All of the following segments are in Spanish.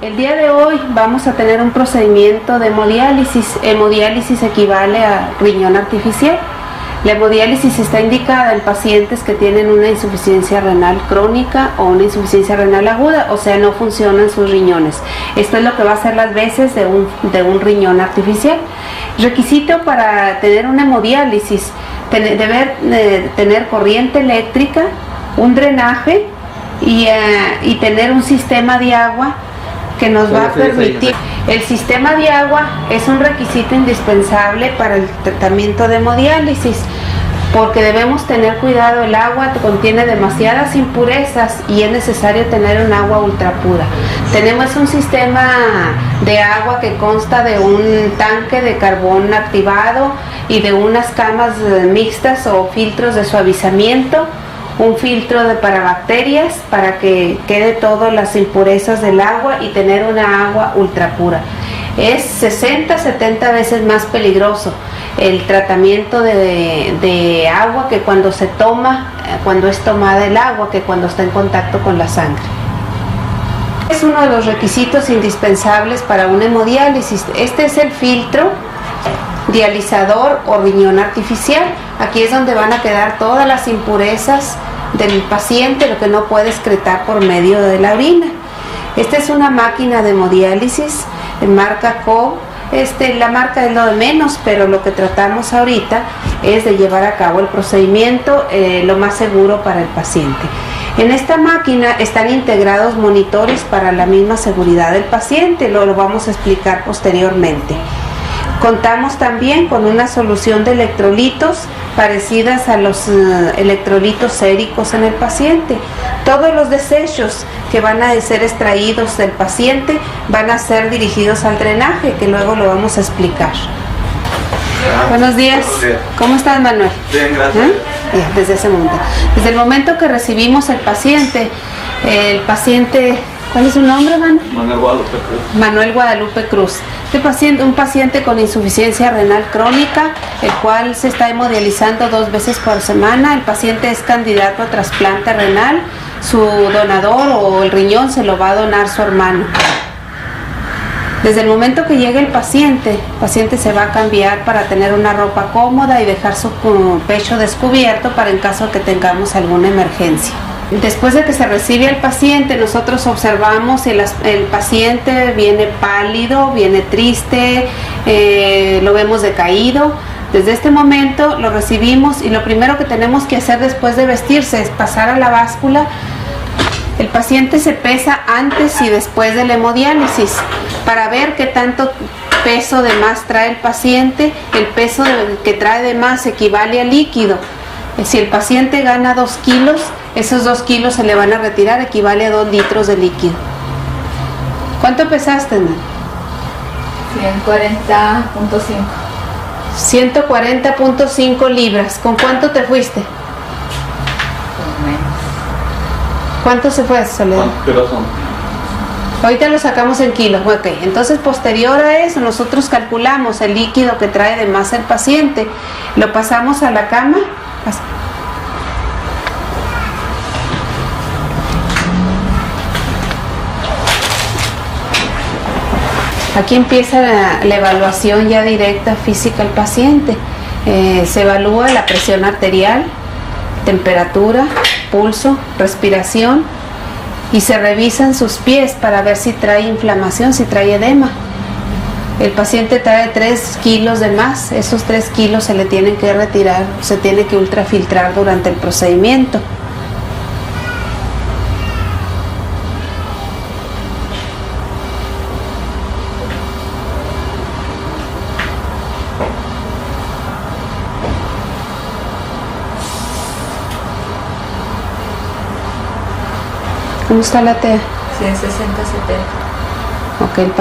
El día de hoy vamos a tener un procedimiento de hemodiálisis. Hemodiálisis equivale a riñón artificial. La hemodiálisis está indicada en pacientes que tienen una insuficiencia renal crónica o una insuficiencia renal aguda, o sea, no funcionan sus riñones. Esto es lo que va a hacer las veces de un riñón artificial. Requisito para tener una hemodiálisis, tener corriente eléctrica, un drenaje y tener un sistema de agua que nos va a permitir. El sistema de agua es un requisito indispensable para el tratamiento de hemodiálisis, porque debemos tener cuidado. El agua contiene demasiadas impurezas y es necesario tener un agua ultra pura. Tenemos un sistema de agua que consta de un tanque de carbón activado y de unas camas mixtas o filtros de suavizamiento, un filtro para bacterias para que quede todas las impurezas del agua y tener una agua ultra pura. Es 60-70 veces más peligroso el tratamiento de agua que cuando se toma, cuando es tomada el agua, que cuando está en contacto con la sangre. Es uno de los requisitos indispensables para una hemodiálisis. Este es el filtro dializador o riñón artificial. Aquí es donde van a quedar todas las impurezas del paciente, lo que no puede excretar por medio de la orina. Esta es una máquina de hemodiálisis de marca CO. La marca es lo de menos, pero lo que tratamos ahorita es de llevar a cabo el procedimiento lo más seguro para el paciente. En esta máquina están integrados monitores para la misma seguridad del paciente, lo vamos a explicar posteriormente. Contamos también con una solución de electrolitos parecidas a los electrolitos séricos en el paciente. Todos los desechos que van a ser extraídos del paciente van a ser dirigidos al drenaje, que luego lo vamos a explicar. Buenos días. ¿Cómo estás, Manuel? Bien, gracias. Bien, desde ese momento. Desde el momento que recibimos el paciente, ¿cuál es su nombre, Manuel? Manuel Guadalupe Cruz. Manuel Guadalupe Cruz. Un paciente con insuficiencia renal crónica, el cual se está hemodializando 2 veces por semana. El paciente es candidato a trasplante renal. Su donador o el riñón se lo va a donar su hermano. Desde el momento que llegue el paciente se va a cambiar para tener una ropa cómoda y dejar su pecho descubierto para en caso de que tengamos alguna emergencia. Después de que se recibe al paciente, nosotros observamos si el paciente viene pálido, viene triste, lo vemos decaído. Desde este momento lo recibimos y lo primero que tenemos que hacer después de vestirse es pasar a la báscula. El paciente se pesa antes y después de la hemodiálisis para ver qué tanto peso de más trae el paciente. El peso que trae de más equivale a líquido. Si el paciente gana 2 kilos, esos 2 kilos se le van a retirar, equivale a 2 litros de líquido. ¿Cuánto pesaste, Nan? 140.5. 140.5 libras. ¿Con cuánto te fuiste? ¿Cuánto se fue, Soledad? ¿Cuántos kilos son? Ahorita lo sacamos en kilos. Ok, entonces posterior a eso nosotros calculamos el líquido que trae de más el paciente, lo pasamos a la cama. Aquí empieza la evaluación ya directa física al paciente. Se evalúa la presión arterial, temperatura, pulso, respiración y se revisan sus pies para ver si trae inflamación, si trae edema. El paciente trae 3 kilos de más, esos 3 kilos se le tienen que retirar, se tiene que ultrafiltrar durante el procedimiento. ¿Cómo está la TEA? 160-70. Ok,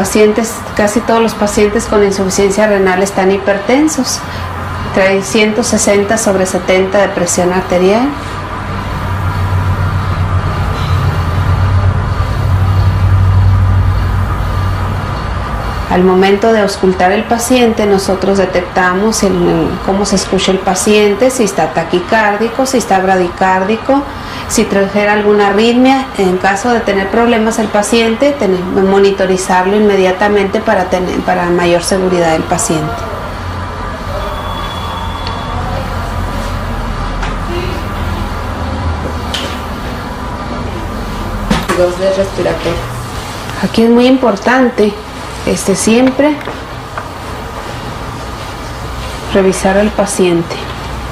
casi todos los pacientes con insuficiencia renal están hipertensos. Trae 160/70 de presión arterial. Al momento de auscultar el paciente, nosotros detectamos cómo se escucha el paciente, si está taquicárdico, si está bradicárdico, Si trajera alguna arritmia, en caso de tener problemas el paciente, monitorizarlo inmediatamente para mayor seguridad del paciente. De respiratorio. Aquí es muy importante siempre revisar al paciente.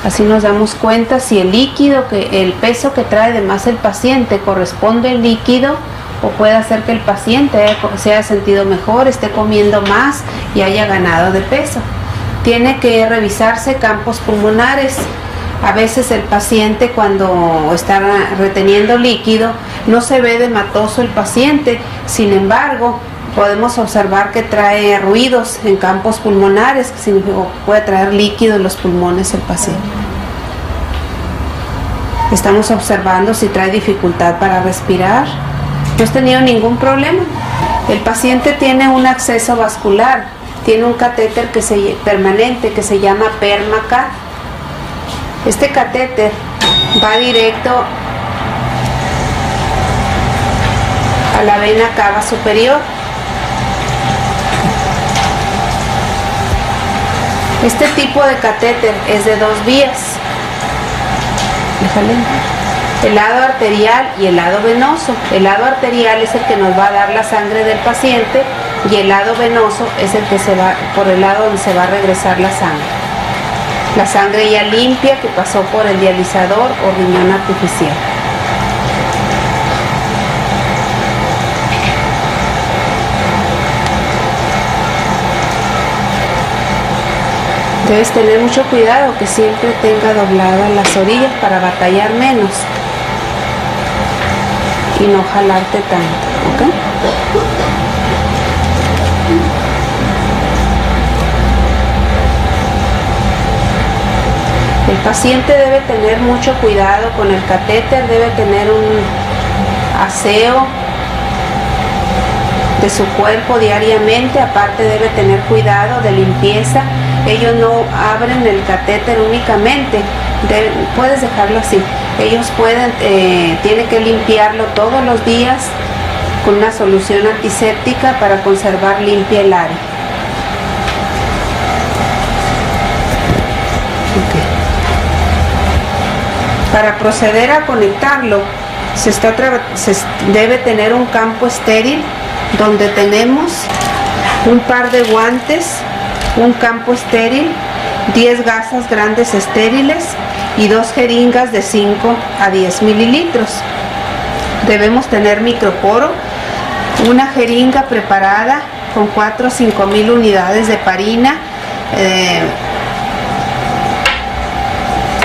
Así nos damos cuenta si el peso que trae de más el paciente corresponde al líquido, o puede hacer que el paciente se haya sentido mejor, esté comiendo más y haya ganado de peso. Tiene que revisarse campos pulmonares. A veces el paciente, cuando está reteniendo líquido, no se ve edematoso el paciente, sin embargo podemos observar que trae ruidos en campos pulmonares, que significa puede traer líquido en los pulmones el paciente. Estamos observando si trae dificultad para respirar. No has tenido ningún problema. El paciente tiene un acceso vascular, tiene un catéter permanente que se llama Permacat. Este catéter va directo a la vena cava superior. Este tipo de catéter es de 2 vías. El lado arterial y el lado venoso. El lado arterial es el que nos va a dar la sangre del paciente, y el lado venoso es el que por el lado donde se va a regresar la sangre. La sangre ya limpia que pasó por el dializador o riñón artificial. Debes tener mucho cuidado que siempre tenga dobladas las orillas para batallar menos y no jalarte tanto, ¿ok? El paciente debe tener mucho cuidado con el catéter, debe tener un aseo de su cuerpo diariamente, aparte debe tener cuidado de limpieza. Ellos no abren el catéter únicamente, puedes dejarlo así. Ellos tienen que limpiarlo todos los días con una solución antiséptica para conservar limpia el área. Para proceder a conectarlo, debe tener un campo estéril donde tenemos un par de guantes, un campo estéril, 10 gasas grandes estériles y 2 jeringas de 5 a 10 mililitros. Debemos tener microporo, una jeringa preparada con 4 o 5 mil unidades de parina,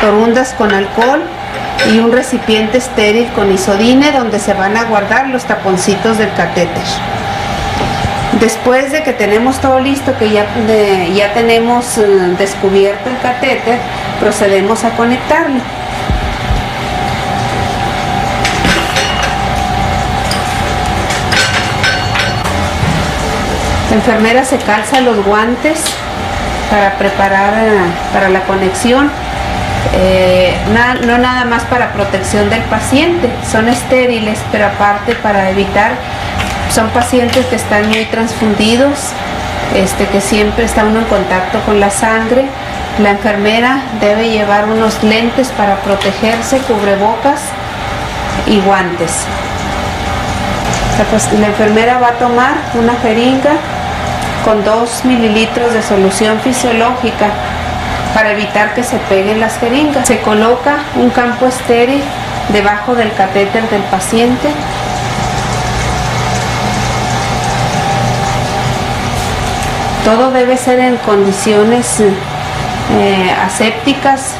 torundas con alcohol y un recipiente estéril con isodine donde se van a guardar los taponcitos del catéter. Después de que tenemos todo listo, que ya tenemos descubierto el catéter, procedemos a conectarlo. La enfermera se calza los guantes para preparar para la conexión. No nada más para protección del paciente, son estériles, pero aparte para evitar, son pacientes que están muy transfundidos, que siempre está uno en contacto con la sangre. La enfermera debe llevar unos lentes para protegerse, cubrebocas y guantes. La enfermera va a tomar una jeringa con 2 mililitros de solución fisiológica para evitar que se peguen las jeringas. Se coloca un campo estéril debajo del catéter del paciente. Todo debe ser en condiciones asépticas,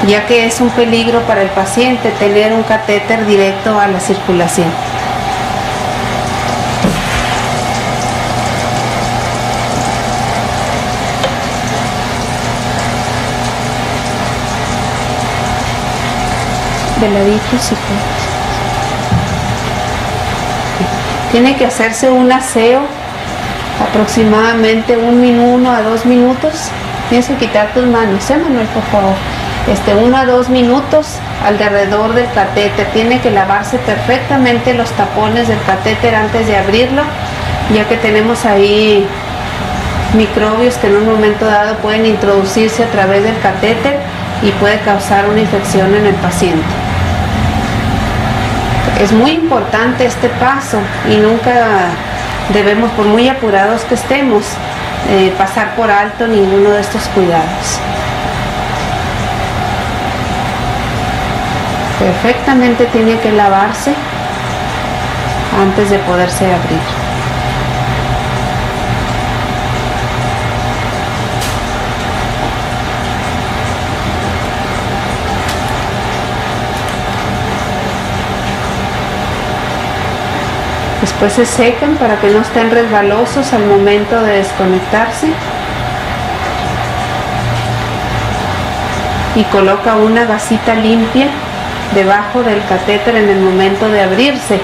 ya que es un peligro para el paciente tener un catéter directo a la circulación. De ladito, sí. Tiene que hacerse un aseo aproximadamente 1 a 2 minutos. Tienes que quitar tus manos, Manuel, por favor. 1 a 2 minutos alrededor del catéter. Tiene que lavarse perfectamente los tapones del catéter antes de abrirlo, ya que tenemos ahí microbios que en un momento dado pueden introducirse a través del catéter y puede causar una infección en el paciente. Es muy importante este paso y nunca debemos, por muy apurados que estemos, pasar por alto ninguno de estos cuidados. Perfectamente tiene que lavarse antes de poderse abrir. Después se secan para que no estén resbalosos al momento de desconectarse. Y coloca una gasita limpia debajo del catéter en el momento de abrirse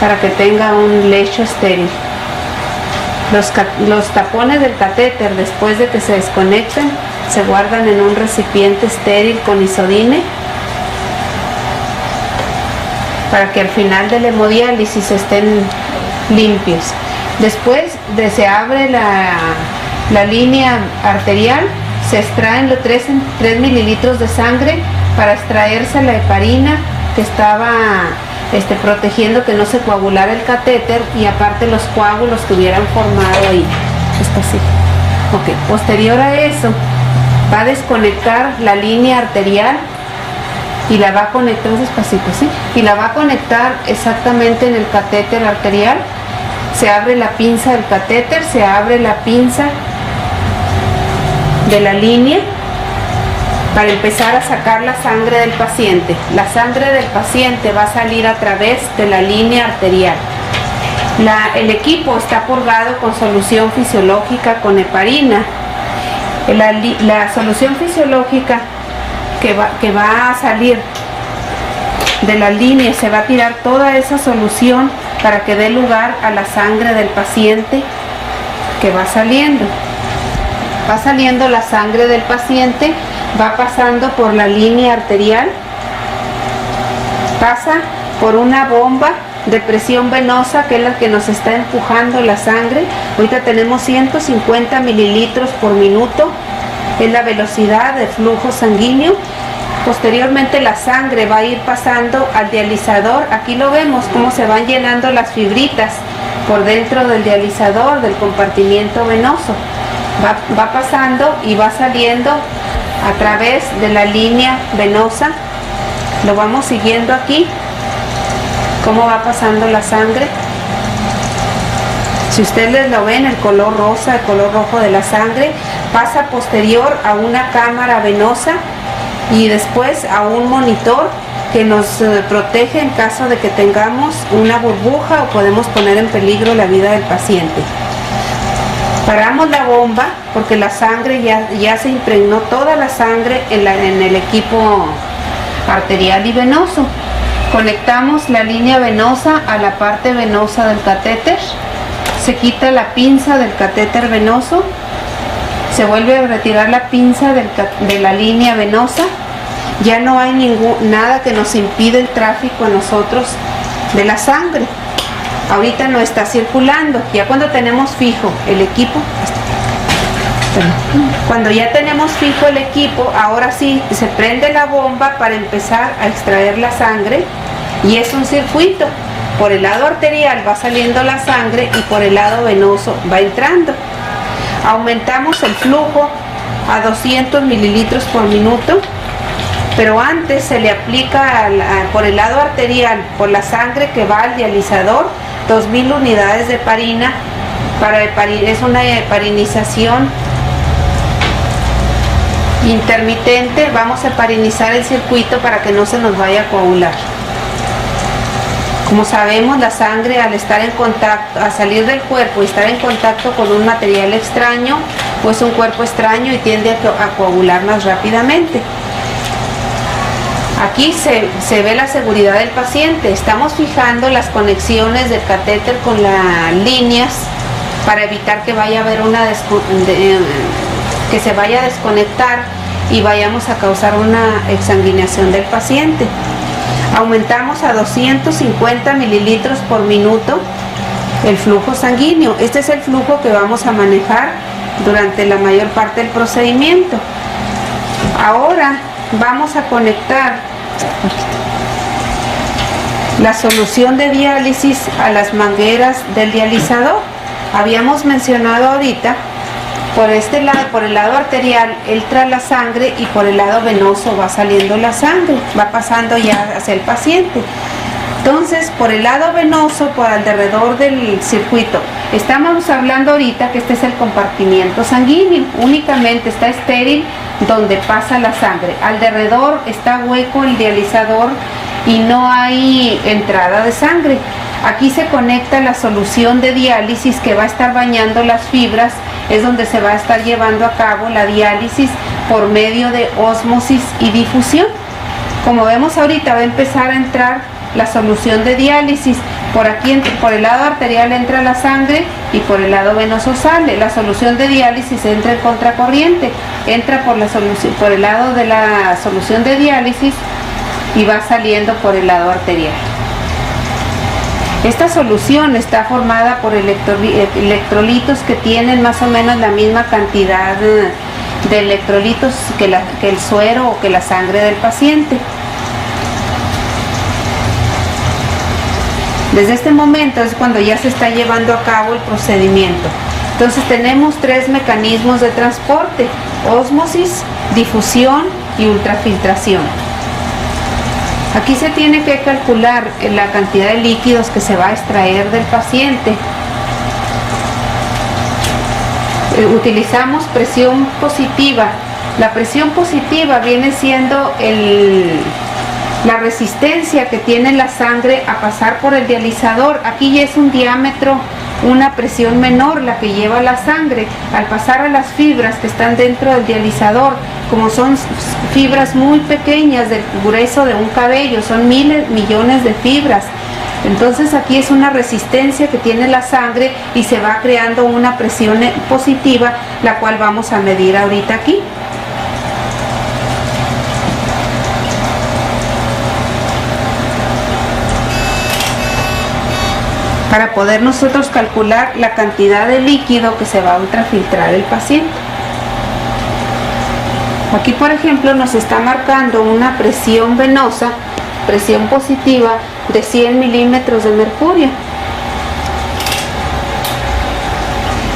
para que tenga un lecho estéril. Los tapones del catéter, después de que se desconecten, se guardan en un recipiente estéril con isodine para que al final del hemodiálisis estén limpios. Después se abre la línea arterial, se extraen los 3 mililitros de sangre para extraerse la heparina que estaba protegiendo que no se coagulara el catéter, y aparte los coágulos que hubieran formado ahí. Esto sí. Ok, posterior a eso va a desconectar la línea arterial y la va a conectar despacito, ¿sí? Y la va a conectar exactamente en el catéter arterial. Se abre la pinza del catéter, se abre la pinza de la línea para empezar a sacar la sangre del paciente. La sangre del paciente va a salir a través de la línea arterial. El equipo está purgado con solución fisiológica con heparina. La solución fisiológica que va a salir de la línea, se va a tirar toda esa solución para que dé lugar a la sangre del paciente que va saliendo. Va saliendo la sangre del paciente, va pasando por la línea arterial, pasa por una bomba de presión venosa que es la que nos está empujando la sangre. Ahorita tenemos 150 mililitros por minuto, es la velocidad de flujo sanguíneo. Posteriormente la sangre va a ir pasando al dializador. Aquí lo vemos cómo se van llenando las fibritas por dentro del dializador, del compartimiento venoso. Va pasando y va saliendo a través de la línea venosa. Lo vamos siguiendo aquí, cómo va pasando la sangre. Si ustedes lo ven, el color rosa, el color rojo de la sangre, pasa posterior a una cámara venosa y después a un monitor que nos protege en caso de que tengamos una burbuja o podemos poner en peligro la vida del paciente. Paramos la bomba porque la sangre ya se impregnó, toda la sangre en el equipo arterial y venoso. Conectamos la línea venosa a la parte venosa del catéter, se quita la pinza del catéter venoso, se vuelve a retirar la pinza de la línea venosa. Ya no hay nada que nos impide el tráfico a nosotros de la sangre. Ahorita no está circulando. Ya cuando tenemos fijo el equipo, cuando ya tenemos fijo el equipo, ahora sí se prende la bomba para empezar a extraer la sangre, y es un circuito. Por el lado arterial va saliendo la sangre y por el lado venoso va entrando. Aumentamos el flujo a 200 mililitros por minuto, pero antes se le aplica por el lado arterial, por la sangre que va al dializador, 2000 unidades de heparina. Es una heparinización intermitente. Vamos a heparinizar el circuito para que no se nos vaya a coagular. Como sabemos, la sangre al estar en contacto, al salir del cuerpo y estar en contacto con un material extraño, pues un cuerpo extraño, y tiende a coagular más rápidamente. Aquí se ve la seguridad del paciente. Estamos fijando las conexiones del catéter con las líneas para evitar que vaya a haber que se vaya a desconectar y vayamos a causar una exsanguinación del paciente. Aumentamos a 250 mililitros por minuto el flujo sanguíneo. Este es el flujo que vamos a manejar durante la mayor parte del procedimiento. Ahora vamos a conectar la solución de diálisis a las mangueras del dializador. Habíamos mencionado ahorita, por este lado, por el lado arterial entra la sangre y por el lado venoso va saliendo la sangre, va pasando ya hacia el paciente. Entonces, por el lado venoso, por alrededor del circuito, estamos hablando ahorita que este es el compartimiento sanguíneo, únicamente está estéril donde pasa la sangre. Alrededor está hueco el dializador y no hay entrada de sangre. Aquí se conecta la solución de diálisis que va a estar bañando las fibras, es donde se va a estar llevando a cabo la diálisis por medio de ósmosis y difusión. Como vemos ahorita va a empezar a entrar la solución de diálisis. Por aquí, por el lado arterial entra la sangre y por el lado venoso sale. La solución de diálisis entra en contracorriente, entra por el lado de la solución de diálisis y va saliendo por el lado arterial. Esta solución está formada por electrolitos que tienen más o menos la misma cantidad de electrolitos que el suero o que la sangre del paciente. Desde este momento es cuando ya se está llevando a cabo el procedimiento. Entonces tenemos tres mecanismos de transporte: ósmosis, difusión y ultrafiltración. Aquí se tiene que calcular la cantidad de líquidos que se va a extraer del paciente. Utilizamos presión positiva. La presión positiva viene siendo la resistencia que tiene la sangre a pasar por el dializador. Aquí ya es un diámetro, una presión menor la que lleva la sangre al pasar a las fibras que están dentro del dializador. Como son fibras muy pequeñas del grueso de un cabello, son miles, millones de fibras. Entonces aquí es una resistencia que tiene la sangre y se va creando una presión positiva, la cual vamos a medir ahorita aquí. Para poder nosotros calcular la cantidad de líquido que se va a ultrafiltrar el paciente. Aquí, por ejemplo, nos está marcando una presión venosa, presión positiva de 100 milímetros de mercurio.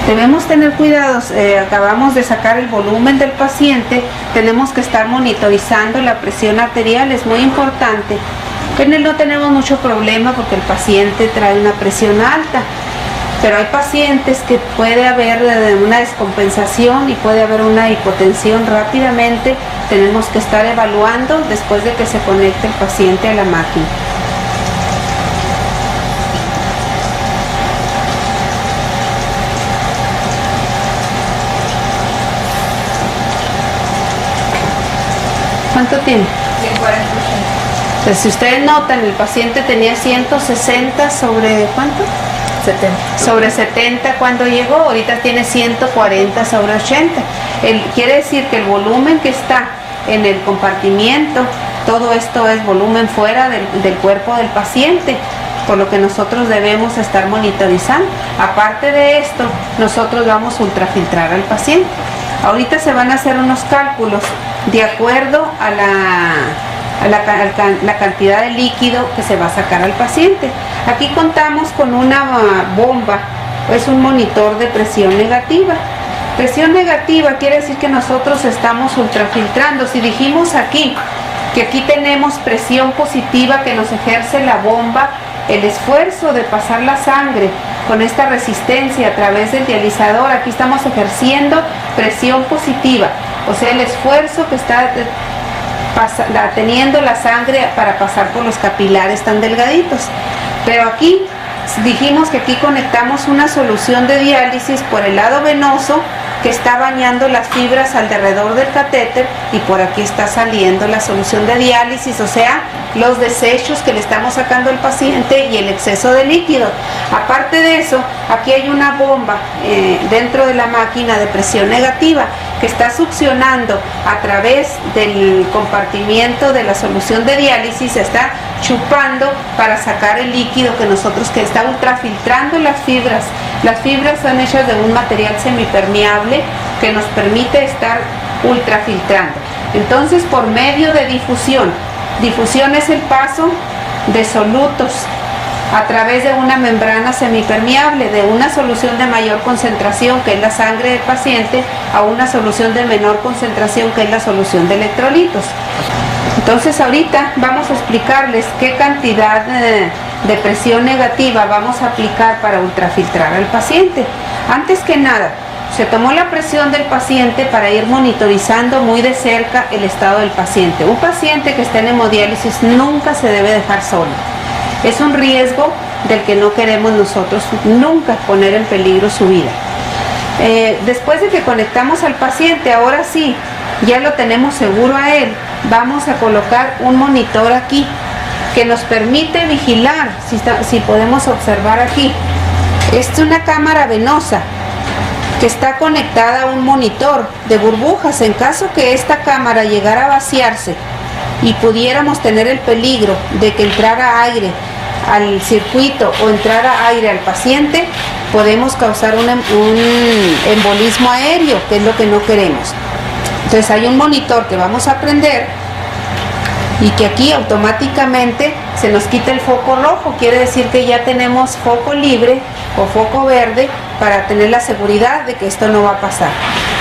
Debemos tener cuidados, acabamos de sacar el volumen del paciente, tenemos que estar monitorizando la presión arterial, es muy importante. En él no tenemos mucho problema porque el paciente trae una presión alta, pero hay pacientes que puede haber una descompensación y puede haber una hipotensión rápidamente. Tenemos que estar evaluando después de que se conecte el paciente a la máquina. ¿Cuánto tiene? 140. Entonces, si ustedes notan, el paciente tenía 160 sobre ¿cuánto? 70. Sobre 70 cuando llegó, ahorita tiene 140 sobre 80. Quiere decir que el volumen que está en el compartimiento, todo esto es volumen fuera del cuerpo del paciente, por lo que nosotros debemos estar monitorizando. Aparte de esto, nosotros vamos a ultrafiltrar al paciente. Ahorita se van a hacer unos cálculos de acuerdo a la cantidad de líquido que se va a sacar al paciente. Aquí contamos con una bomba, es un monitor de presión negativa. Presión negativa quiere decir que nosotros estamos ultrafiltrando. Si dijimos aquí que aquí tenemos presión positiva que nos ejerce la bomba, el esfuerzo de pasar la sangre con esta resistencia a través del dializador, aquí estamos ejerciendo presión positiva, o sea, el esfuerzo que está teniendo la sangre para pasar por los capilares tan delgaditos. Pero aquí dijimos que aquí conectamos una solución de diálisis por el lado venoso que está bañando las fibras alrededor del catéter, y por aquí está saliendo la solución de diálisis, o sea, los desechos que le estamos sacando al paciente y el exceso de líquido. Aparte de eso, aquí hay una bomba dentro de la máquina de presión negativa que está succionando a través del compartimiento de la solución de diálisis, está chupando para sacar el líquido que está ultrafiltrando las fibras. Las fibras son hechas de un material semipermeable que nos permite estar ultrafiltrando. Entonces, por medio de difusión es el paso de solutos a través de una membrana semipermeable, de una solución de mayor concentración, que es la sangre del paciente, a una solución de menor concentración, que es la solución de electrolitos. Entonces, ahorita vamos a explicarles qué cantidad de presión negativa vamos a aplicar para ultrafiltrar al paciente. Antes que nada, se tomó la presión del paciente para ir monitorizando muy de cerca el estado del paciente. Un paciente que está en hemodiálisis nunca se debe dejar solo. Es un riesgo del que no queremos nosotros nunca poner en peligro su vida. Después de que conectamos al paciente, ahora sí, ya lo tenemos seguro a él, vamos a colocar un monitor aquí que nos permite vigilar, si podemos observar aquí. Esta es una cámara venosa que está conectada a un monitor de burbujas. En caso que esta cámara llegara a vaciarse y pudiéramos tener el peligro de que entrara aire al circuito o entrara aire al paciente, podemos causar un embolismo aéreo, que es lo que no queremos. Entonces hay un monitor que vamos a prender y que aquí automáticamente se nos quita el foco rojo, quiere decir que ya tenemos foco libre o foco verde para tener la seguridad de que esto no va a pasar.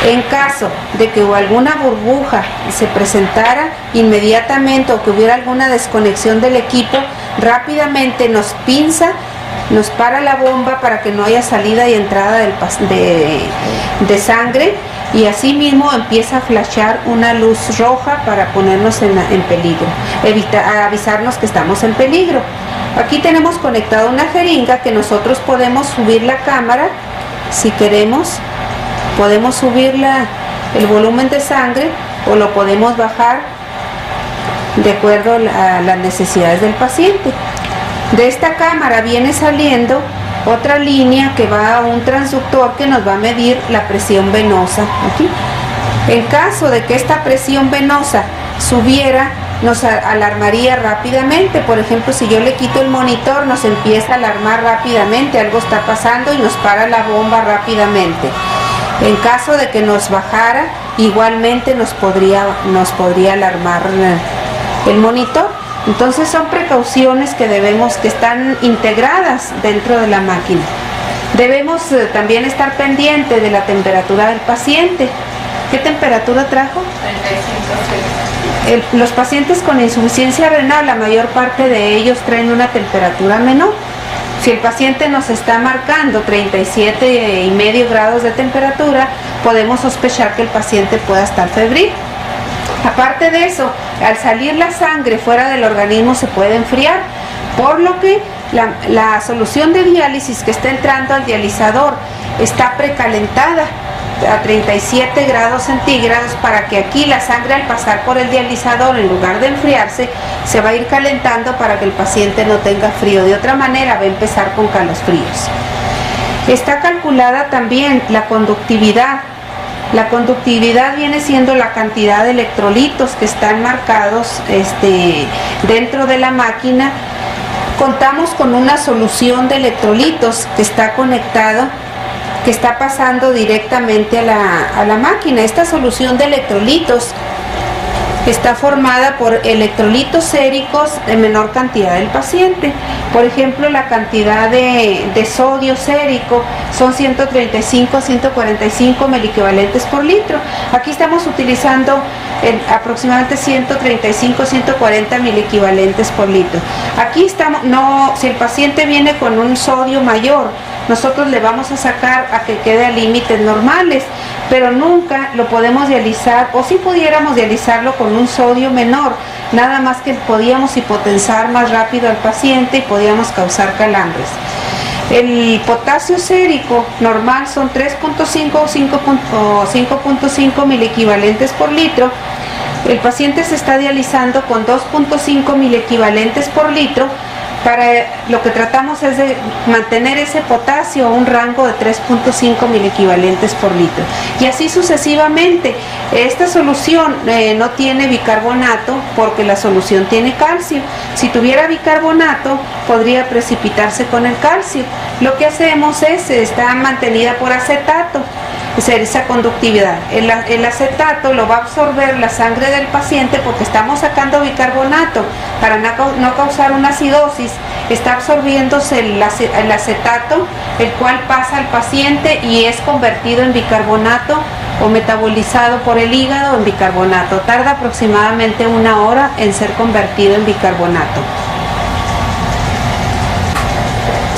En caso de que alguna burbuja se presentara inmediatamente o que hubiera alguna desconexión del equipo, rápidamente nos pinza, nos para la bomba para que no haya salida y entrada de sangre, y así mismo empieza a flashear una luz roja para ponernos en peligro, avisarnos que estamos en peligro. Aquí tenemos conectada una jeringa que nosotros podemos subir la cámara, si queremos, podemos subir el volumen de sangre o lo podemos bajar de acuerdo a las necesidades del paciente. De esta cámara viene saliendo otra línea que va a un transductor que nos va a medir la presión venosa aquí. En caso de que esta presión venosa subiera, nos alarmaría rápidamente. Por ejemplo, si yo le quito el monitor, nos empieza a alarmar rápidamente, algo está pasando y nos para la bomba rápidamente. En caso de que nos bajara, igualmente nos podría alarmar el monitor. Entonces son precauciones que están integradas dentro de la máquina. Debemos también estar pendientes de la temperatura del paciente. ¿Qué temperatura trajo? 35. Los pacientes con insuficiencia renal, la mayor parte de ellos traen una temperatura menor. Si el paciente nos está marcando 37,5 grados de temperatura, podemos sospechar que el paciente pueda estar febril. Aparte de eso, al salir la sangre fuera del organismo se puede enfriar, por lo que la solución de diálisis que está entrando al dializador está precalentada a 37 grados centígrados para que aquí la sangre, al pasar por el dializador, en lugar de enfriarse, se va a ir calentando para que el paciente no tenga frío. De otra manera va a empezar con calosfríos. Está calculada también la conductividad. La conductividad viene siendo la cantidad de electrolitos que están marcados dentro de la máquina. Contamos con una solución de electrolitos que está conectado, que está pasando directamente a la máquina. Esta solución de electrolitos está formada por electrolitos séricos de menor cantidad del paciente. Por ejemplo, la cantidad de sodio sérico son 135 a 145 miliquivalentes por litro. Aquí estamos utilizando aproximadamente 135 a 140 miliquivalentes por litro. Aquí estamos, si el paciente viene con un sodio mayor, nosotros le vamos a sacar a que quede a límites normales, pero nunca lo podemos dializar, o si pudiéramos dializarlo con un sodio menor, nada más que podíamos hipotensar más rápido al paciente y podíamos causar calambres. El potasio sérico normal son 3.5 o 5.5 miliquivalentes por litro. El paciente se está dializando con 2.5 miliquivalentes por litro, Para lo que tratamos es de mantener ese potasio a un rango de 3.5 miliequivalentes por litro. Y así sucesivamente. Esta solución no tiene bicarbonato porque la solución tiene calcio. Si tuviera bicarbonato, podría precipitarse con el calcio. Lo que hacemos es, está mantenida por acetato, es esa conductividad. El acetato lo va a absorber la sangre del paciente porque estamos sacando bicarbonato para no causar una acidosis. Está absorbiéndose el acetato, el cual pasa al paciente y es convertido en bicarbonato o metabolizado por el hígado en bicarbonato. Tarda aproximadamente 1 hora en ser convertido en bicarbonato.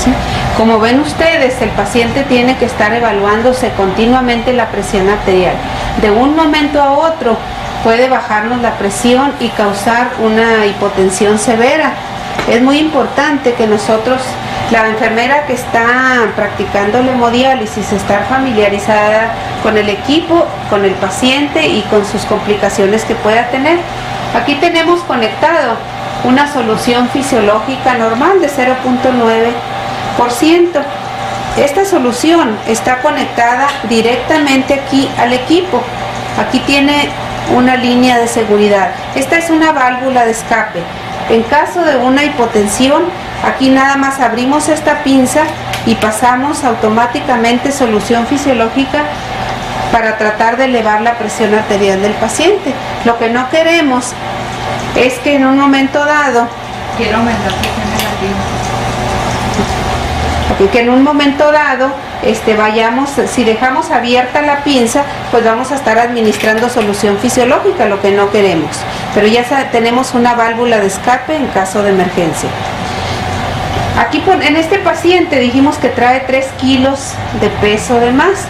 ¿Sí? Como ven ustedes, el paciente tiene que estar evaluándose continuamente la presión arterial. De un momento a otro puede bajarnos la presión y causar una hipotensión severa. Es muy importante que nosotros, la enfermera que está practicando la hemodiálisis, estar familiarizada con el equipo, con el paciente y con sus complicaciones que pueda tener. Aquí tenemos conectado una solución fisiológica normal de 0.9%. Esta solución está conectada directamente aquí al equipo. Aquí tiene una línea de seguridad. Esta es una válvula de escape. En caso de una hipotensión, aquí nada más abrimos esta pinza y pasamos automáticamente solución fisiológica para tratar de elevar la presión arterial del paciente. Lo que no queremos es que en un momento dado, vayamos, si dejamos abierta la pinza, pues vamos a estar administrando solución fisiológica, lo que no queremos. Pero ya tenemos una válvula de escape en caso de emergencia. Aquí en este paciente dijimos que trae 3 kilos de peso de más,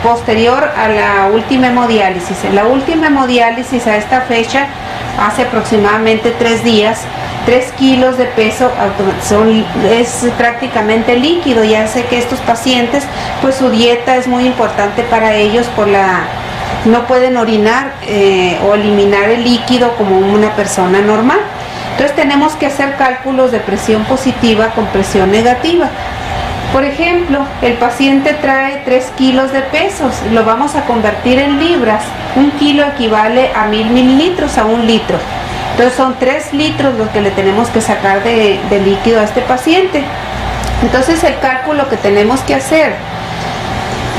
posterior a la última hemodiálisis. En la última hemodiálisis a esta fecha, hace aproximadamente 3 días, 3 kilos de peso es prácticamente líquido. Ya sé que estos pacientes, pues su dieta es muy importante para ellos no pueden orinar o eliminar el líquido como una persona normal. Entonces tenemos que hacer cálculos de presión positiva con presión negativa. Por ejemplo, el paciente trae 3 kilos de peso, lo vamos a convertir en libras. 1 kilo equivale a 1000 mililitros, a 1 litro. Entonces son 3 litros los que le tenemos que sacar de líquido a este paciente. Entonces el cálculo que tenemos que hacer,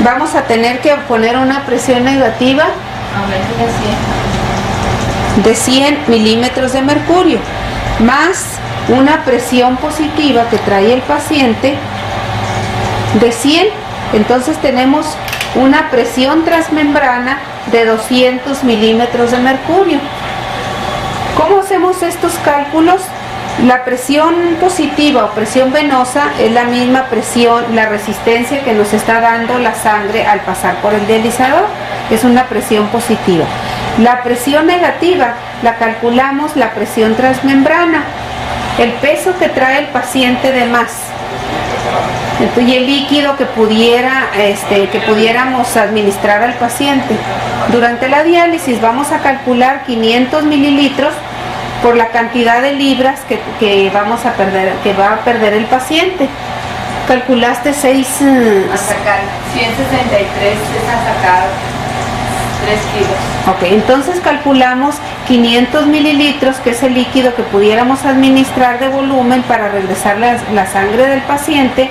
vamos a tener que poner una presión negativa de 100 milímetros de mercurio, más una presión positiva que trae el paciente de 100. Entonces tenemos una presión transmembrana de 200 milímetros de mercurio. ¿Cómo hacemos estos cálculos? La presión positiva o presión venosa es la misma presión, la resistencia que nos está dando la sangre al pasar por el dializador, es una presión positiva. La presión negativa la calculamos la presión transmembrana, el peso que trae el paciente de más. Y el líquido que pudiéramos administrar al paciente. Durante la diálisis vamos a calcular 500 mililitros por la cantidad de libras que va a perder el paciente. Calculaste 6... A sacar 163 es a sacar 3 kilos. Ok, entonces calculamos 500 mililitros, que es el líquido que pudiéramos administrar de volumen para regresar la sangre del paciente.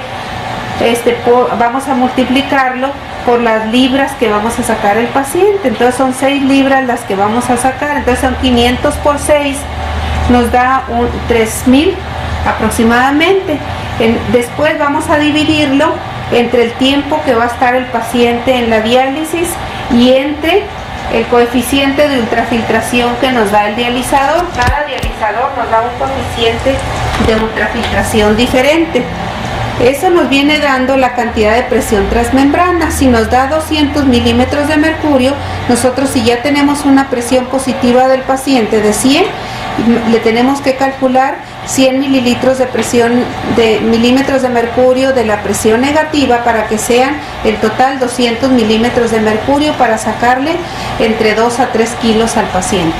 Vamos a multiplicarlo por las libras que vamos a sacar el paciente. Entonces son 6 libras las que vamos a sacar. Entonces son 500 por 6, nos da 3000 aproximadamente. Después vamos a dividirlo entre el tiempo que va a estar el paciente en la diálisis y entre el coeficiente de ultrafiltración que nos da el dializador. Cada dializador nos da un coeficiente de ultrafiltración diferente. Eso nos viene dando la cantidad de presión transmembrana. Si nos da 200 milímetros de mercurio, nosotros, si ya tenemos una presión positiva del paciente de 100, le tenemos que calcular 100 mililitros de presión de milímetros de mercurio de la presión negativa para que sean el total 200 milímetros de mercurio para sacarle entre 2 a 3 kilos al paciente.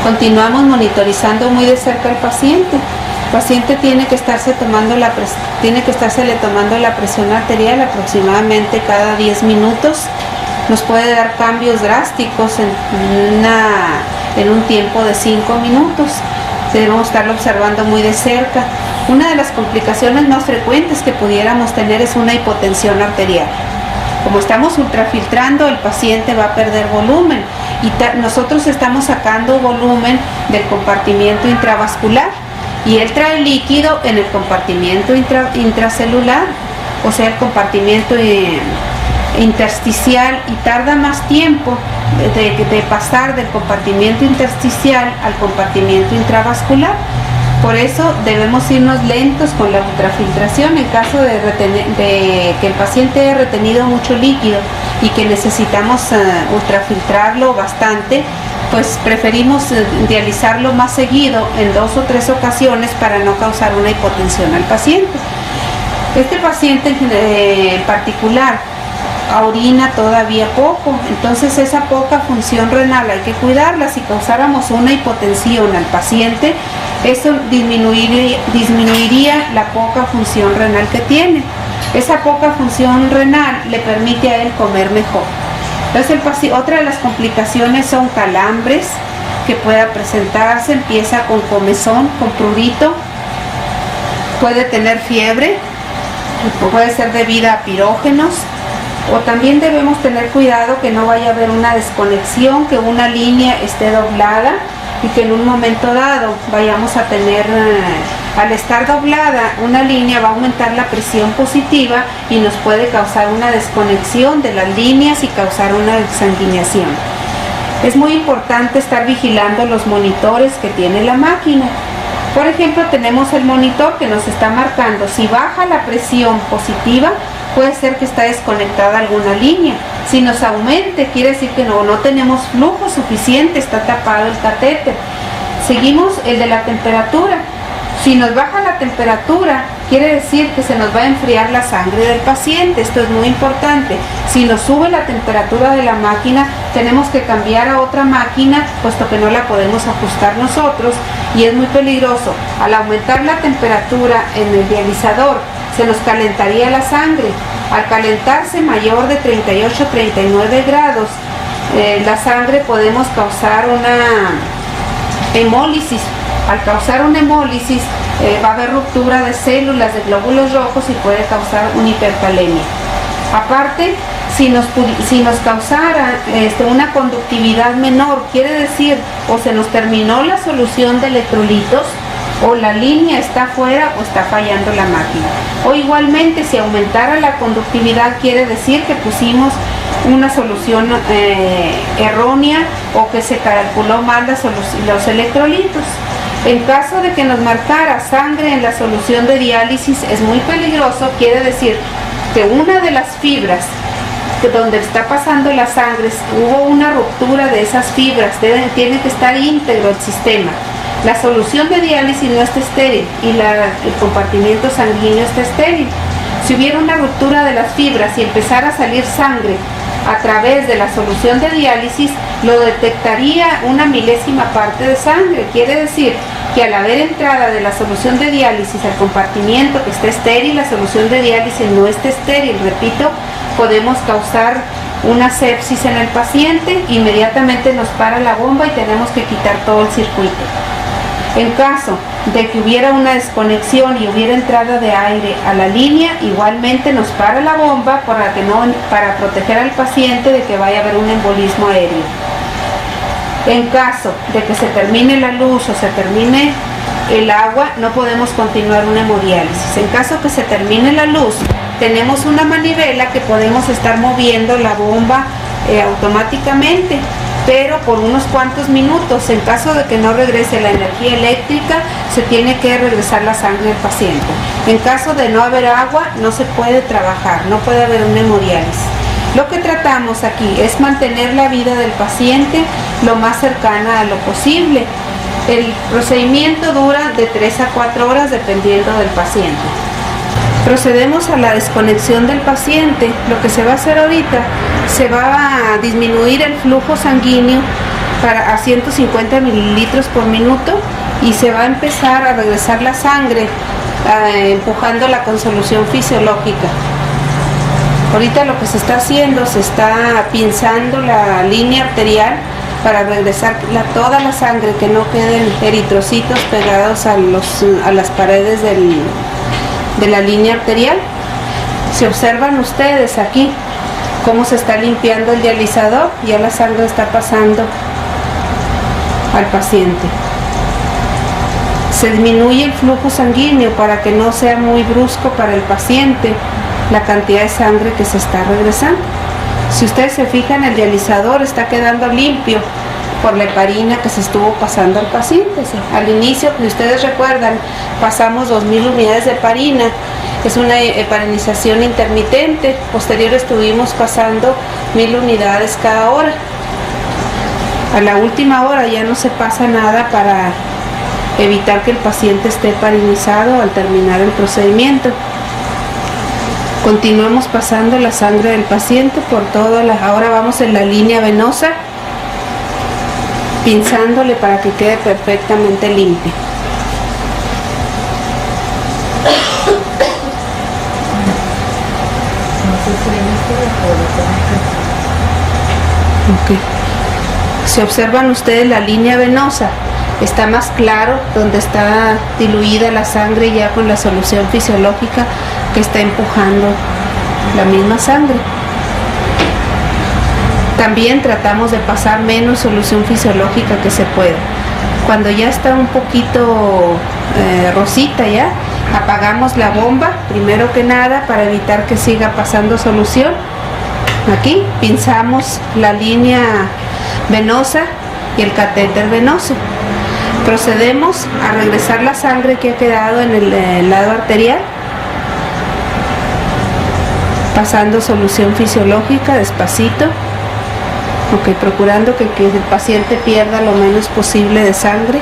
Continuamos monitorizando muy de cerca al paciente. El paciente tiene que estársele tomando la presión arterial aproximadamente cada 10 minutos. Nos puede dar cambios drásticos en un tiempo de 5 minutos. Debemos estarlo observando muy de cerca. Una de las complicaciones más frecuentes que pudiéramos tener es una hipotensión arterial. Como estamos ultrafiltrando, el paciente va a perder volumen y nosotros estamos sacando volumen del compartimiento intravascular y él trae líquido en el compartimiento intracelular, o sea, el compartimento intersticial, y tarda más tiempo de pasar del compartimento intersticial al compartimento intravascular. Por eso debemos irnos lentos con la ultrafiltración en caso de que el paciente haya retenido mucho líquido y que necesitamos ultrafiltrarlo bastante, pues preferimos dializarlo más seguido en 2 o 3 ocasiones para no causar una hipotensión al paciente. Este paciente en particular orina todavía poco, entonces esa poca función renal hay que cuidarla. Si causáramos una hipotensión al paciente, eso disminuiría la poca función renal que tiene. Esa poca función renal le permite a él comer mejor. Entonces otra de las complicaciones son calambres que pueda presentarse. Empieza con comezón, con prurito, puede tener fiebre, puede ser debida a pirógenos. O también debemos tener cuidado que no vaya a haber una desconexión, que una línea esté doblada y que en un momento dado vayamos a tener, al estar doblada una línea, va a aumentar la presión positiva y nos puede causar una desconexión de las líneas y causar una exsanguinación. Es muy importante estar vigilando los monitores que tiene la máquina. Por ejemplo, tenemos el monitor que nos está marcando si baja la presión positiva, puede ser que está desconectada alguna línea. Si nos aumente, quiere decir que no tenemos flujo suficiente, está tapado el catéter. Seguimos el de la temperatura. Si nos baja la temperatura, quiere decir que se nos va a enfriar la sangre del paciente. Esto es muy importante. Si nos sube la temperatura de la máquina, tenemos que cambiar a otra máquina, puesto que no la podemos ajustar nosotros y es muy peligroso. Al aumentar la temperatura en el dializador, se nos calentaría la sangre. Al calentarse mayor de 38-39 grados, la sangre podemos causar una hemólisis. Al causar una hemólisis, va a haber ruptura de células de glóbulos rojos y puede causar una hipercalemia. Aparte, si nos causara una conductividad menor, quiere decir o se nos terminó la solución de electrolitos, o la línea está fuera o está fallando la máquina. O igualmente, si aumentara la conductividad, quiere decir que pusimos una solución errónea o que se calculó mal los electrolitos. En caso de que nos marcara sangre en la solución de diálisis, es muy peligroso. Quiere decir que una de las fibras donde está pasando la sangre hubo una ruptura de esas fibras. Tiene que estar íntegro el sistema. La solución de diálisis no está estéril y el compartimiento sanguíneo está estéril. Si hubiera una ruptura de las fibras y empezara a salir sangre a través de la solución de diálisis, lo detectaría una milésima parte de sangre. Quiere decir que al haber entrada de la solución de diálisis al compartimiento que está estéril, la solución de diálisis no está estéril, repito, podemos causar una sepsis en el paciente. Inmediatamente nos para la bomba y tenemos que quitar todo el circuito. En caso de que hubiera una desconexión y hubiera entrada de aire a la línea, igualmente nos para la bomba para proteger al paciente de que vaya a haber un embolismo aéreo. En caso de que se termine la luz o se termine el agua, no podemos continuar una hemodiálisis. En caso que se termine la luz, tenemos una manivela que podemos estar moviendo la bomba automáticamente, pero por unos cuantos minutos. En caso de que no regrese la energía eléctrica, se tiene que regresar la sangre del paciente. En caso de no haber agua, no se puede trabajar, no puede haber una hemodiálisis. Lo que tratamos aquí es mantener la vida del paciente lo más cercana a lo posible. El procedimiento dura de 3 a 4 horas dependiendo del paciente. Procedemos a la desconexión del paciente. Lo que se va a hacer ahorita, se va a disminuir el flujo sanguíneo a 150 mililitros por minuto, y se va a empezar a regresar la sangre empujándola con solución fisiológica. Ahorita lo que se está haciendo, se está pinzando la línea arterial para regresar toda la sangre, que no queden eritrocitos pegados a las paredes de la línea arterial. Si observan ustedes aquí cómo se está limpiando el dializador, ya la sangre está pasando al paciente. Se disminuye el flujo sanguíneo para que no sea muy brusco para el paciente la cantidad de sangre que se está regresando. Si ustedes se fijan, el dializador está quedando limpio por la heparina que se estuvo pasando al paciente. Al inicio, si ustedes recuerdan, pasamos 2000 unidades de heparina. Es una heparinización intermitente. Posterior estuvimos pasando 1000 unidades cada hora. A la última hora ya no se pasa nada para evitar que el paciente esté heparinizado al terminar el procedimiento. Continuamos pasando la sangre del paciente por ahora vamos en la línea venosa, pinzándole para que quede perfectamente limpio. Okay. Si observan ustedes la línea venosa, está más claro donde está diluida la sangre ya con la solución fisiológica que está empujando la misma sangre. También tratamos de pasar menos solución fisiológica que se pueda. Cuando ya está un poquito rosita ya, apagamos la bomba primero que nada para evitar que siga pasando solución. Aquí pinzamos la línea venosa y el catéter venoso. Procedemos a regresar la sangre que ha quedado en el lado arterial, pasando solución fisiológica despacito, procurando que el paciente pierda lo menos posible de sangre.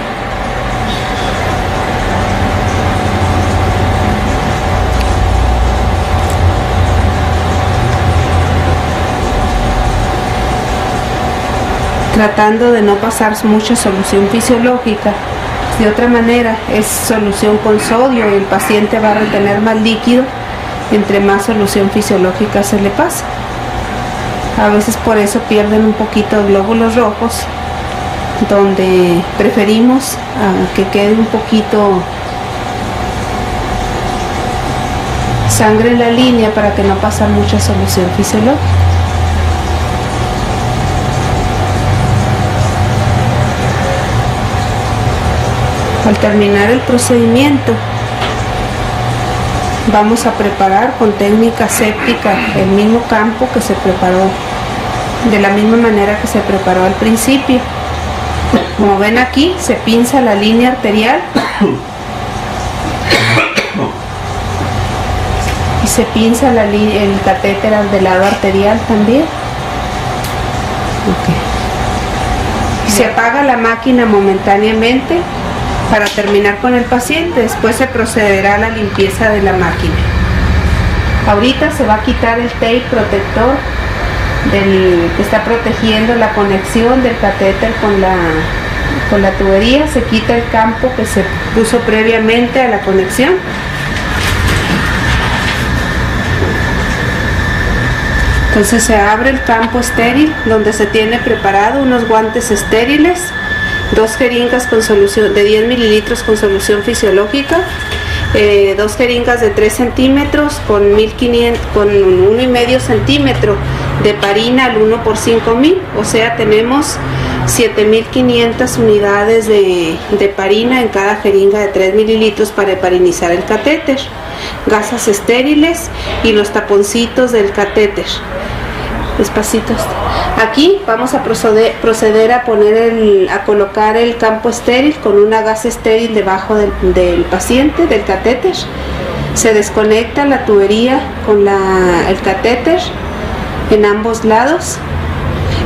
Tratando de no pasar mucha solución fisiológica. De otra manera, es solución con sodio y el paciente va a retener más líquido entre más solución fisiológica se le pasa. A veces por eso pierden un poquito de glóbulos rojos, donde preferimos que quede un poquito sangre en la línea para que no pase mucha solución fisiológica. Al terminar el procedimiento, vamos a preparar con técnica séptica el mismo campo que se preparó, de la misma manera que se preparó al principio. Como ven aquí, se pinza la línea arterial y se pinza el catéter del lado arterial también. Se apaga la máquina momentáneamente para terminar con el paciente. Después se procederá a la limpieza de la máquina. Ahorita se va a quitar el tape protector que está protegiendo la conexión del catéter con la tubería. Se quita el campo que se puso previamente a la conexión. Entonces se abre el campo estéril donde se tiene preparado unos guantes estériles, 2 jeringas con solución de 10 mililitros con solución fisiológica, 2 jeringas de 3 centímetros con 1,5 centímetro de heparina al 1 por 5,000, o sea, tenemos 7,500 unidades de heparina en cada jeringa de 3 mililitros para heparinizar el catéter, gasas estériles y los taponcitos del catéter. Despacito. Aquí vamos a proceder a colocar el campo estéril con una gasa estéril debajo del paciente, del catéter. Se desconecta la tubería con el catéter en ambos lados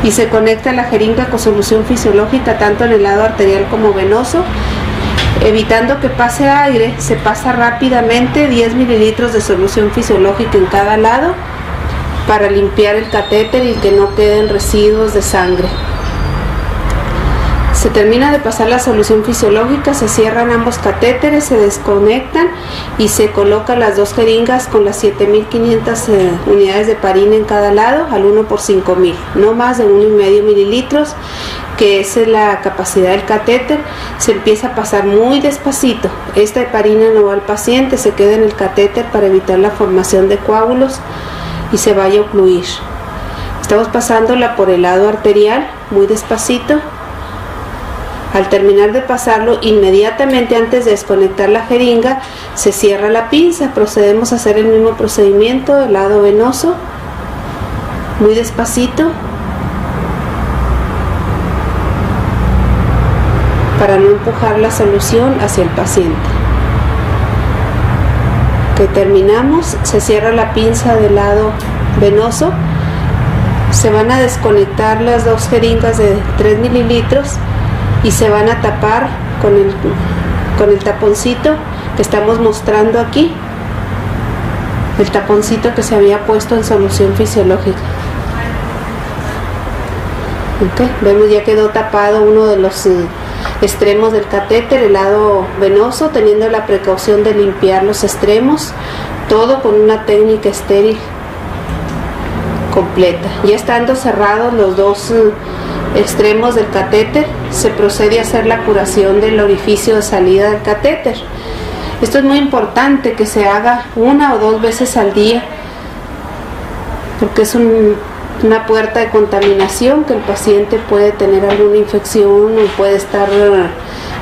y se conecta la jeringa con solución fisiológica tanto en el lado arterial como venoso. Evitando que pase aire, se pasa rápidamente 10 mililitros de solución fisiológica en cada lado para limpiar el catéter y que no queden residuos de sangre. Se termina de pasar la solución fisiológica, se cierran ambos catéteres, se desconectan y se colocan las dos jeringas con las 7500 unidades de parina en cada lado al 1 por 5000, no más de 1,5 mililitros, que es la capacidad del catéter. Se empieza a pasar muy despacito. Esta heparina no va al paciente, se queda en el catéter para evitar la formación de coágulos y se vaya a ocluir. Estamos pasándola por el lado arterial muy despacito. Al terminar de pasarlo, inmediatamente antes de desconectar la jeringa, se cierra la pinza. Procedemos a hacer el mismo procedimiento del lado venoso, muy despacito, para no empujar la solución hacia el paciente. Que terminamos, se cierra la pinza del lado venoso, se van a desconectar las dos jeringas de 3 mililitros y se van a tapar con el taponcito que estamos mostrando aquí, el taponcito que se había puesto en solución fisiológica. Okay. Vemos, ya quedó tapado uno de los extremos del catéter, el lado venoso, teniendo la precaución de limpiar los extremos, todo con una técnica estéril completa. Ya estando cerrados los dos extremos del catéter, se procede a hacer la curación del orificio de salida del catéter. Esto es muy importante que se haga 1 o 2 veces al día, porque es una puerta de contaminación, que el paciente puede tener alguna infección o puede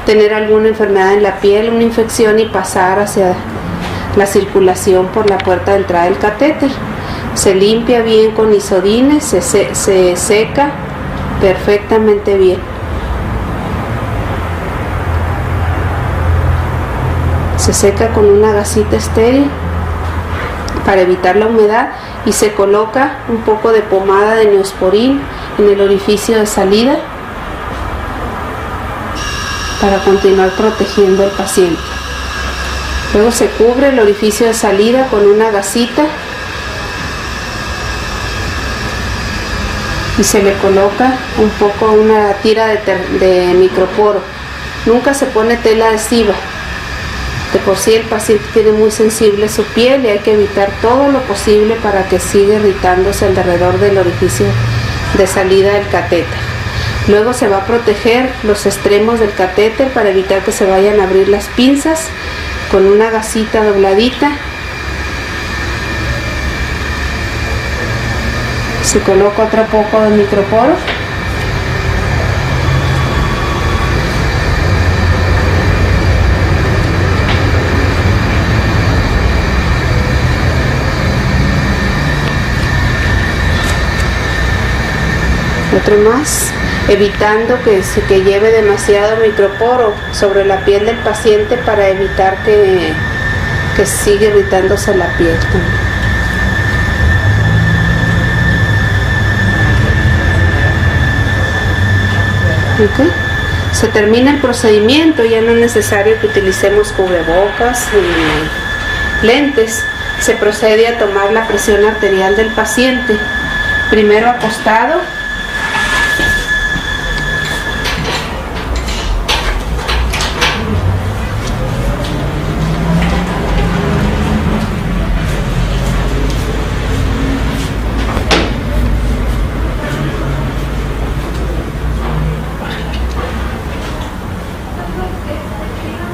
tener alguna enfermedad en la piel, una infección, y pasar hacia la circulación por la puerta de entrada del catéter. Se limpia bien con isodines, se seca perfectamente bien. Se seca con una gasita estéril para evitar la humedad y se coloca un poco de pomada de Neosporin en el orificio de salida para continuar protegiendo al paciente. Luego se cubre el orificio de salida con una gasita y se le coloca un poco una tira de microporo. Nunca se pone tela adhesiva. De por sí el paciente tiene muy sensible su piel y hay que evitar todo lo posible para que siga irritándose alrededor del orificio de salida del catéter. Luego se va a proteger los extremos del catéter para evitar que se vayan a abrir las pinzas con una gasita dobladita. Se coloca otro poco de microporo. Otro más, evitando que lleve demasiado microporo sobre la piel del paciente para evitar que siga irritándose la piel también. Okay. Se termina el procedimiento, ya no es necesario que utilicemos cubrebocas ni lentes. Se procede a tomar la presión arterial del paciente, primero acostado,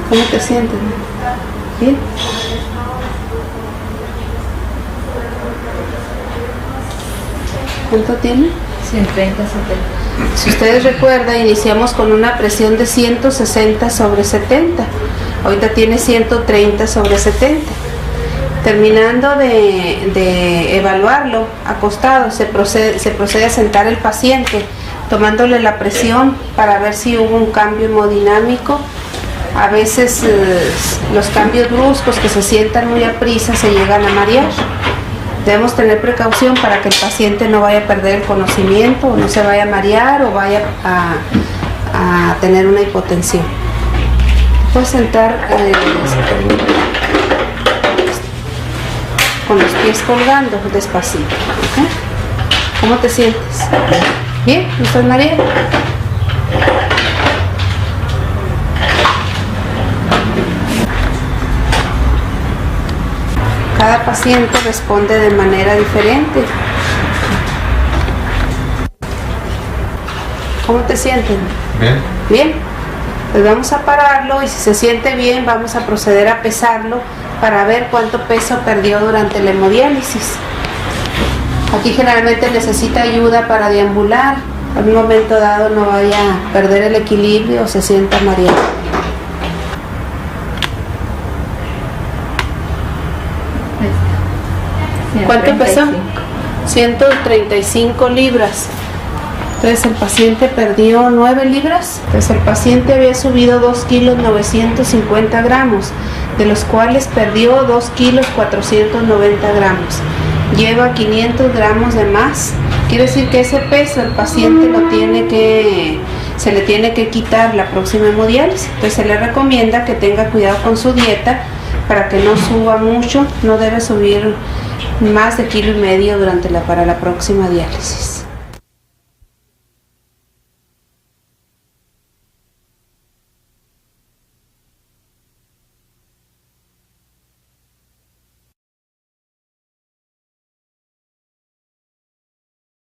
¿Cómo te sientes? ¿Bien? ¿Cuánto tiene? 130, 70. Si ustedes recuerdan, iniciamos con una presión de 160 sobre 70. Ahorita tiene 130 sobre 70. Terminando de evaluarlo, acostado, se procede a sentar el paciente, tomándole la presión para ver si hubo un cambio hemodinámico. A veces los cambios bruscos que se sientan muy a prisa se llegan a marear. Debemos tener precaución para que el paciente no vaya a perder el conocimiento, o no se vaya a marear o vaya a tener una hipotensión. Puedes sentar con los pies colgando despacito. ¿Okay? ¿Cómo te sientes? ¿Bien? ¿No estás mareado? Cada paciente responde de manera diferente. ¿Cómo te sientes? Bien. Bien. Pues vamos a pararlo y si se siente bien vamos a proceder a pesarlo para ver cuánto peso perdió durante la hemodiálisis. Aquí generalmente necesita ayuda para deambular. En un momento dado no vaya a perder el equilibrio o se sienta mareado. ¿Cuánto pesó? 135 libras. Entonces el paciente perdió 9 libras. Entonces el paciente había subido 2 kilos 950 gramos, de los cuales perdió 2 kilos 490 gramos. Lleva 500 gramos de más. Quiere decir que ese peso el paciente se le tiene que quitar la próxima hemodiálisis. Entonces se le recomienda que tenga cuidado con su dieta para que no suba mucho. No debe subir más de 1,5 kilos para la próxima diálisis.